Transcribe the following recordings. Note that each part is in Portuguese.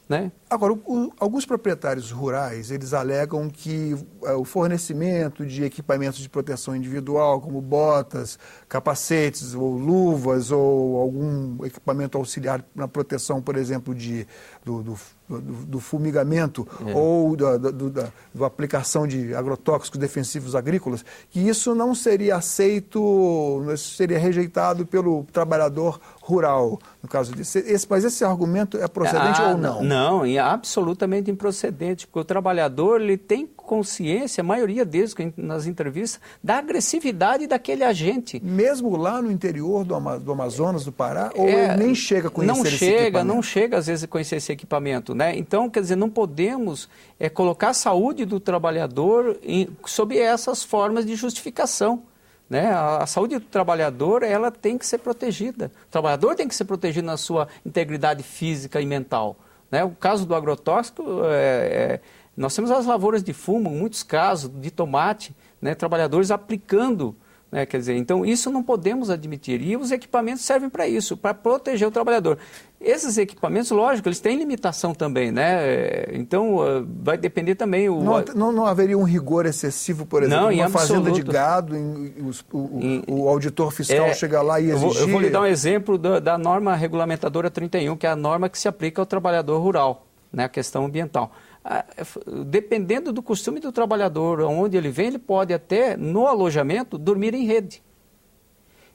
né? Agora, alguns proprietários rurais, eles alegam que o fornecimento de equipamentos de proteção individual, como botas, capacetes ou luvas ou algum equipamento auxiliar na proteção, por exemplo, do fumigamento ou da aplicação de agrotóxicos defensivos agrícolas, que isso não seria aceito, seria rejeitado pelo trabalhador rural, no caso disso. Mas esse argumento é procedente ou não? Não, é absolutamente improcedente, porque o trabalhador ele tem consciência, a maioria deles, nas entrevistas, da agressividade daquele agente. Mesmo lá no interior do Amazonas, do Pará, ou ele nem chega a conhecer esse equipamento? Não chega, às vezes, a conhecer esse equipamento, né? Então, quer dizer, não podemos colocar a saúde do trabalhador sob essas formas de justificação. Né? A saúde do trabalhador, ela tem que ser protegida. O trabalhador tem que ser protegido na sua integridade física e mental. Né? O caso do agrotóxico, nós temos as lavouras de fumo, muitos casos de tomate, né? Trabalhadores aplicando, né? Quer dizer, então isso não podemos admitir. E os equipamentos servem para isso, para proteger o trabalhador. Esses equipamentos, lógico, eles têm limitação também, né? Então, vai depender também... Não haveria um rigor excessivo, por exemplo, numa fazenda de gado, o auditor fiscal chegar lá e exigir... Eu vou lhe dar um exemplo da norma regulamentadora 31, que é a norma que se aplica ao trabalhador rural, né? A questão ambiental. Dependendo do costume do trabalhador, onde ele vem, ele pode até, no alojamento, dormir em rede.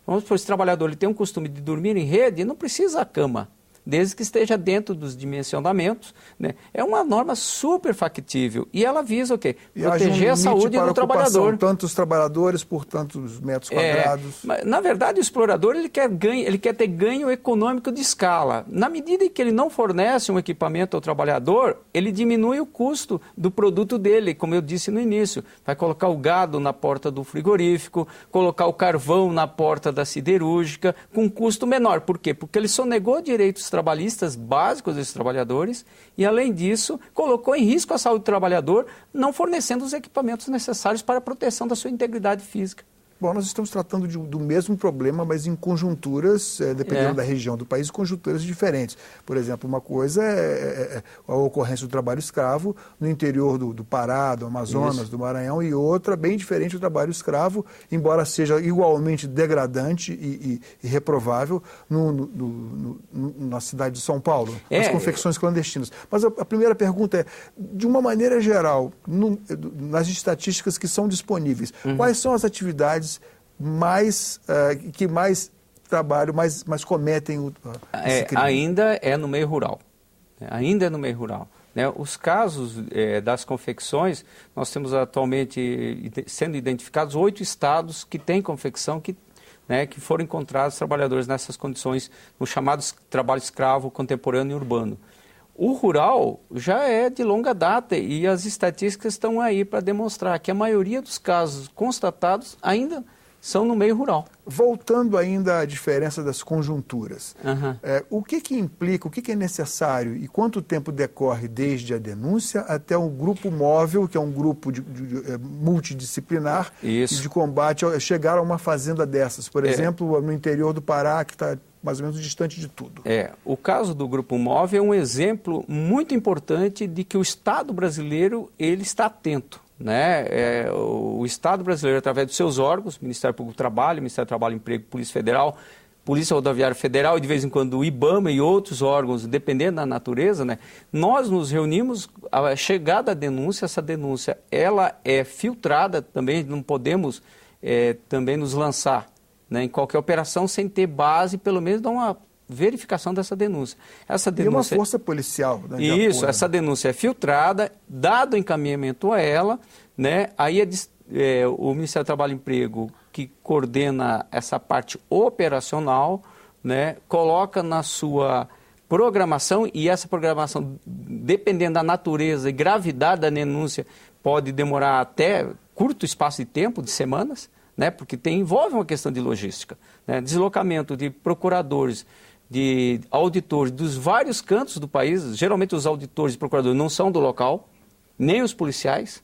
Vamos supor, esse trabalhador ele tem um costume de dormir em rede, não precisa a cama, desde que esteja dentro dos dimensionamentos, né? É uma norma super factível e ela visa o quê? Proteger a saúde do trabalhador. Tantos trabalhadores por tantos metros quadrados. Mas, na verdade, o explorador ele quer ter ganho econômico de escala. Na medida em que ele não fornece um equipamento ao trabalhador, ele diminui o custo do produto dele, como eu disse no início. Vai colocar o gado na porta do frigorífico, colocar o carvão na porta da siderúrgica, com um custo menor. Por quê? Porque ele sonegou direitos trabalhistas básicos desses trabalhadores e, além disso, colocou em risco a saúde do trabalhador, não fornecendo os equipamentos necessários para a proteção da sua integridade física. Bom, nós estamos tratando do mesmo problema, mas em conjunturas, dependendo da região do país, conjunturas diferentes. Por exemplo, uma coisa é a ocorrência do trabalho escravo no interior do Pará, do Amazonas, do Maranhão, e outra bem diferente do trabalho escravo, embora seja igualmente degradante e reprovável na cidade de São Paulo, nas confecções clandestinas. Mas a primeira pergunta é, de uma maneira geral, nas estatísticas que são disponíveis, quais são as atividades que mais trabalham, mais cometem esse crime? Ainda é no meio rural. Ainda é no meio rural. Né? Os casos das confecções, nós temos atualmente sendo identificados 8 estados que têm confecção que foram encontrados trabalhadores nessas condições, no chamado trabalho escravo contemporâneo e urbano. O rural já é de longa data e as estatísticas estão aí para demonstrar que a maioria dos casos constatados ainda são no meio rural. Voltando ainda à diferença das conjunturas, o que implica, o que é necessário e quanto tempo decorre desde a denúncia até um grupo móvel, que é um grupo multidisciplinar e de combate, chegar a uma fazenda dessas, por exemplo, no interior do Pará, que está mais ou menos distante de tudo. O caso do Grupo Móvel é um exemplo muito importante de que o Estado brasileiro ele está atento. Né? O Estado brasileiro, através dos seus órgãos, Ministério Público do Trabalho, Ministério do Trabalho e Emprego, Polícia Federal, Polícia Rodoviária Federal e, de vez em quando, o IBAMA e outros órgãos, dependendo da natureza, né? Nós nos reunimos, a chegada da denúncia, essa denúncia ela é filtrada também, não podemos também nos lançar, né, em qualquer operação sem ter base, pelo menos dar uma verificação dessa denúncia. Essa denúncia e uma força policial. Né, isso, essa denúncia é filtrada, dado o encaminhamento a ela, né, aí o Ministério do Trabalho e Emprego, que coordena essa parte operacional, né, coloca na sua programação, e essa programação, dependendo da natureza e gravidade da denúncia, pode demorar até curto espaço de tempo, de semanas, né, porque envolve uma questão de logística, né, deslocamento de procuradores, de auditores dos vários cantos do país. Geralmente os auditores e procuradores não são do local, nem os policiais,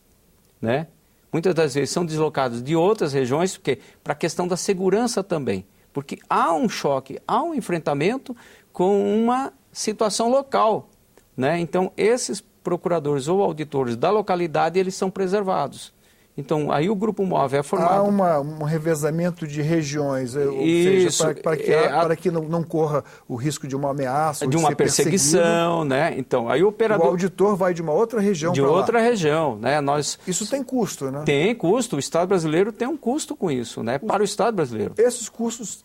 né? Muitas das vezes são deslocados de outras regiões, porque para a questão da segurança também, porque há um choque, há um enfrentamento com uma situação local, né? Então, esses procuradores ou auditores da localidade, eles são preservados. Então, aí o Grupo Móvel é formado... Há um revezamento de regiões, ou Isso, seja, para que não corra o risco de uma ameaça, de uma perseguição, né? Então, aí o operador... O auditor vai de uma outra região de outra região, né? Isso tem custo, né? Tem custo, o Estado brasileiro tem um custo com isso, né? Para o Estado brasileiro. Esses custos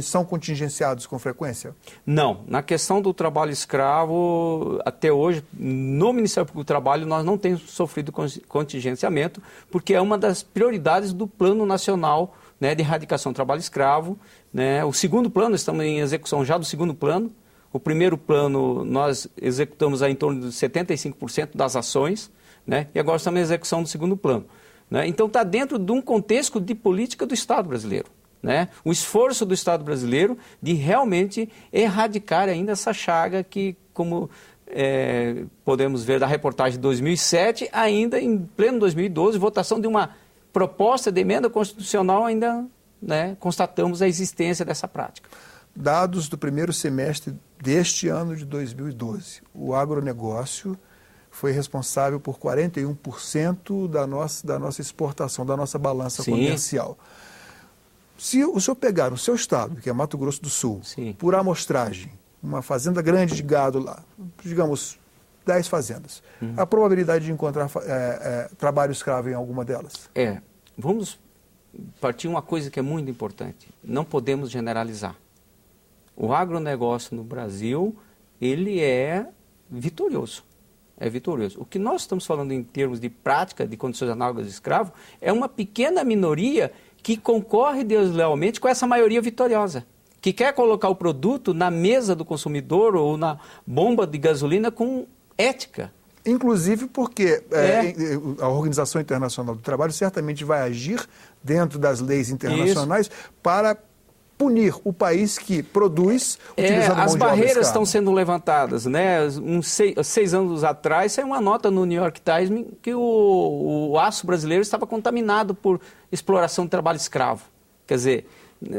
são contingenciados com frequência? Não, na questão do trabalho escravo, até hoje, no Ministério Público do Trabalho, nós não temos sofrido contingenciamento, porque é uma das prioridades do Plano Nacional, né, de Erradicação do Trabalho Escravo, né? O segundo plano, estamos em execução já do segundo plano. O primeiro plano nós executamos em torno de 75% das ações, né? E agora estamos em execução do segundo plano, né? Então está dentro de um contexto de política do Estado brasileiro, né? O esforço do Estado brasileiro de realmente erradicar ainda essa chaga que, como... podemos ver da reportagem de 2007, ainda em pleno 2012, votação de uma proposta de emenda constitucional, ainda, né, constatamos a existência dessa prática. Dados do primeiro semestre deste ano de 2012. O agronegócio foi responsável por 41% da nossa exportação, da nossa balança comercial. Se o senhor pegar o seu estado, que é Mato Grosso do Sul, por amostragem, uma fazenda grande de gado lá, digamos 10 fazendas, a probabilidade de encontrar trabalho escravo em alguma delas? Vamos partir uma coisa que é muito importante. Não podemos generalizar. O agronegócio no Brasil, ele é vitorioso. É vitorioso. O que nós estamos falando em termos de prática de condições análogas de escravo é uma pequena minoria que concorre deslealmente com essa maioria vitoriosa, que quer colocar o produto na mesa do consumidor ou na bomba de gasolina com ética. Inclusive porque a Organização Internacional do Trabalho certamente vai agir dentro das leis internacionais para punir o país que produz utilizando mão de obra escrava. As barreiras estão sendo levantadas, né? Seis anos atrás saiu uma nota no New York Times que o aço brasileiro estava contaminado por exploração de trabalho escravo. Quer dizer,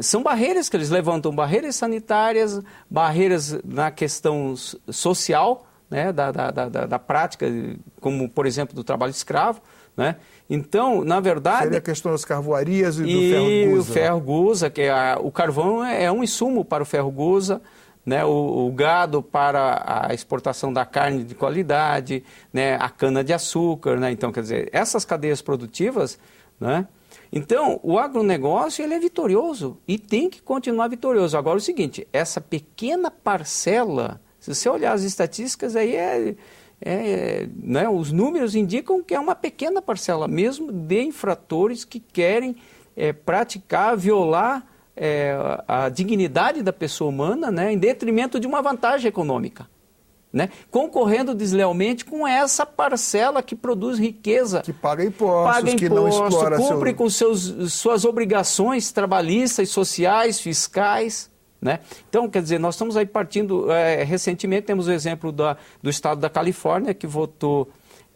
são barreiras que eles levantam, barreiras sanitárias, barreiras na questão social, né, da prática, como, por exemplo, do trabalho escravo, né? Então, na verdade... Seria a questão das carvoarias e do ferro-gusa. O ferro-gusa, que o carvão é um insumo para o ferro-gusa, né? O gado para a exportação da carne de qualidade, né? A cana-de-açúcar, né? Então, quer dizer, essas cadeias produtivas, né? Então, o agronegócio ele é vitorioso e tem que continuar vitorioso. Agora, é o seguinte, essa pequena parcela, se você olhar as estatísticas, aí né, os números indicam que é uma pequena parcela mesmo de infratores que querem praticar, violar a dignidade da pessoa humana, né, em detrimento de uma vantagem econômica, né, concorrendo deslealmente com essa parcela que produz riqueza. Que paga impostos, que não explora... Cumpre com suas obrigações trabalhistas, sociais, fiscais, né? Então, quer dizer, nós estamos aí partindo... recentemente temos o exemplo do estado da Califórnia, que votou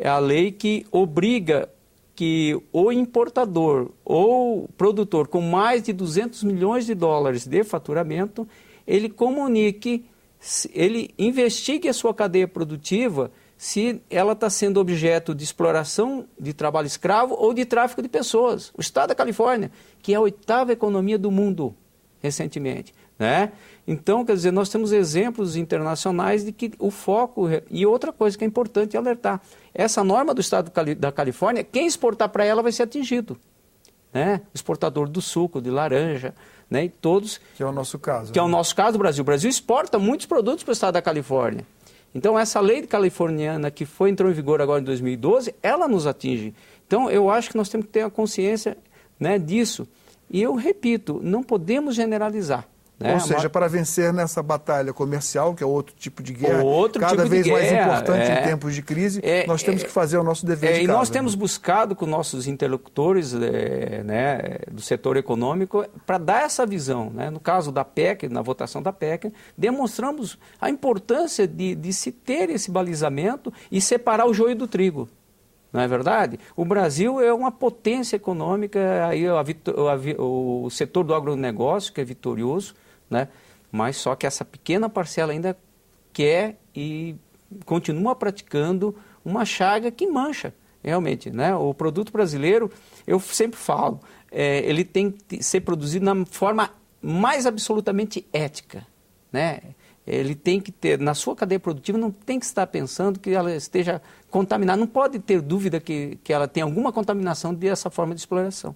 a lei que obriga que o importador ou produtor com mais de 200 milhões de dólares de faturamento, ele comunique, ele investigue a sua cadeia produtiva se ela está sendo objeto de exploração de trabalho escravo ou de tráfico de pessoas. O estado da Califórnia, que é a 8ª economia do mundo, recentemente, né? Então, quer dizer, nós temos exemplos internacionais de que o foco... E outra coisa que é importante alertar, essa norma do estado da Califórnia, quem exportar para ela vai ser atingido, né? O exportador do suco, de laranja, né? E todos... Que é o nosso caso. Que é o nosso caso do Brasil. O Brasil exporta muitos produtos para o estado da Califórnia. Então, essa lei californiana que entrou em vigor agora em 2012, ela nos atinge. Então, eu acho que nós temos que ter a consciência, né, disso. E eu repito, não podemos generalizar. Né? Ou seja, para vencer nessa batalha comercial, que é outro tipo de guerra, cada vez mais importante em tempos de crise, nós temos que fazer o nosso dever de casa. E nós temos buscado com nossos interlocutores né, do setor econômico para dar essa visão. Né? No caso da PEC, na votação da PEC, demonstramos a importância de se ter esse balizamento e separar o joio do trigo. Não é verdade? O Brasil é uma potência econômica, aí o setor do agronegócio, que é vitorioso, né? Mas só que essa pequena parcela ainda quer e continua praticando uma chaga que mancha, realmente, né? O produto brasileiro, eu sempre falo, ele tem que ser produzido na forma mais absolutamente ética, né? Ele tem que ter, na sua cadeia produtiva, não tem que estar pensando que ela esteja contaminada, não pode ter dúvida que ela tem alguma contaminação dessa forma de exploração.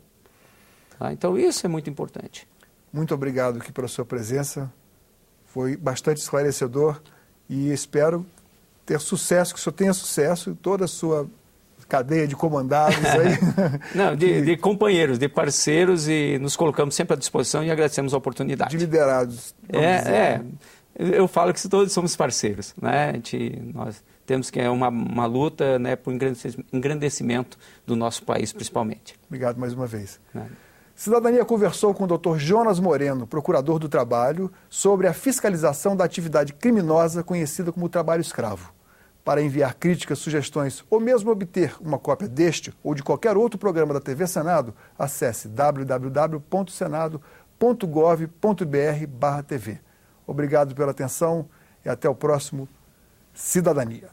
Tá? Então, isso é muito importante. Muito obrigado aqui pela sua presença, foi bastante esclarecedor e espero ter sucesso, que o senhor tenha sucesso em toda a sua cadeia de comandados aí. Não, de companheiros, de parceiros, e nos colocamos sempre à disposição e agradecemos a oportunidade. De liderados. Eu falo que todos somos parceiros, né? Nós temos que uma luta, né, por engrandecimento do nosso país, principalmente. Obrigado mais uma vez. Cidadania conversou com o Dr. Jonas Moreno, procurador do Trabalho, sobre a fiscalização da atividade criminosa conhecida como trabalho escravo. Para enviar críticas, sugestões ou mesmo obter uma cópia deste ou de qualquer outro programa da TV Senado, acesse www.senado.gov.br/TV. Obrigado pela atenção e até o próximo Cidadania.